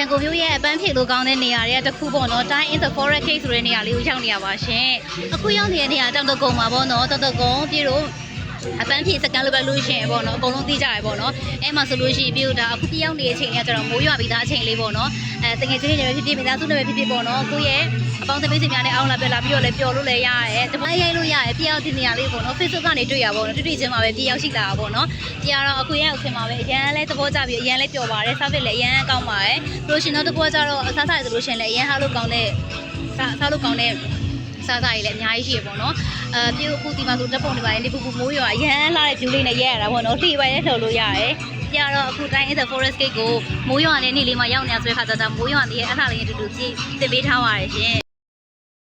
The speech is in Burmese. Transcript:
န်ကုန်မြို့ရဲ့အပန်းဖြေလိုကောင်းတဲ့နေရာတွေကတခုပေါ့နော်တိုင်း in the forest cave ဆိုတဲ့နေရာလေးကိုရောက်နေရပါရှင်အခုရောက်နေတဲ့နေရာတောင်တကုံမှာပေါ့နော်တောင်တကုံပြည်တော့အပန်းဖြေစကန်လိုပဲလို့ရှိရင်ပေါ့နော်အကုန်လုံးသိကြရပေါ့နော်အဲ့မှာဆိုလို့ရှိရင်ပြည်တော့အခုတယောက်နေတဲ့အချိန်လေးကကျတော့မိုးရွာပြီးသားအချိန်လေးပေါ့နော်တကယ်ချင်းတွေဖြစ်ဖြစ်မိသားစုတွေပဲဖြစ်ဖြစ်ပေါ့နော်ကိုရဲ့အပေါင်းသမီးစင်များနဲ့အောင်လာပြလာပြီးတော့လည်းပျော်လို့လည်းရတယ်တပိုင်းရိုက်လို့ရတယ်ပြရောက်တဲ့နေရာလေးပေါ့နော် Facebook ကနေတွေ့ရပေါ့နော်တွေ့ချင်းမှာပဲပြရောက်ရှိလာတာပေါ့နော်တရားတော့အခုရဲ့အချိန်မှာပဲအရန်လဲသဘောကျပြီးအရန်လဲပျော်ပါတယ် service လည်းအရန်ကောင်းပါတယ်ပြီးလို့ရှိရင်တော့တကွာကျတော့အစားစားရဆိုလို့ရှိရင်လည်းအရန်ဟာလို့ကောင်းတဲ့စားလို့ကောင်းတဲ့စားစားရည်လည်းအများကြီးရှိရပေါ့နော်ပြေအခုဒီမှာဆိုတက်ပုံတွေပါတယ်နေပူပူမိုးရွာအရန်လာတဲ့ view လေးနဲ့ရဲရတာပေါ့နော်လှေပဲလှုပ်လို့ရတယ်ပြတော့အခုတိုင်း in the forest gate ကိုမိုးရွာနဲ့နေ့လေးမှာရောက်နေရဆိုတဲ့ခါကျတော့မိုးရွာနေရဲ့အလှလေးနဲ့တူတူပြင်ပေးထားပါတယ်ရှင်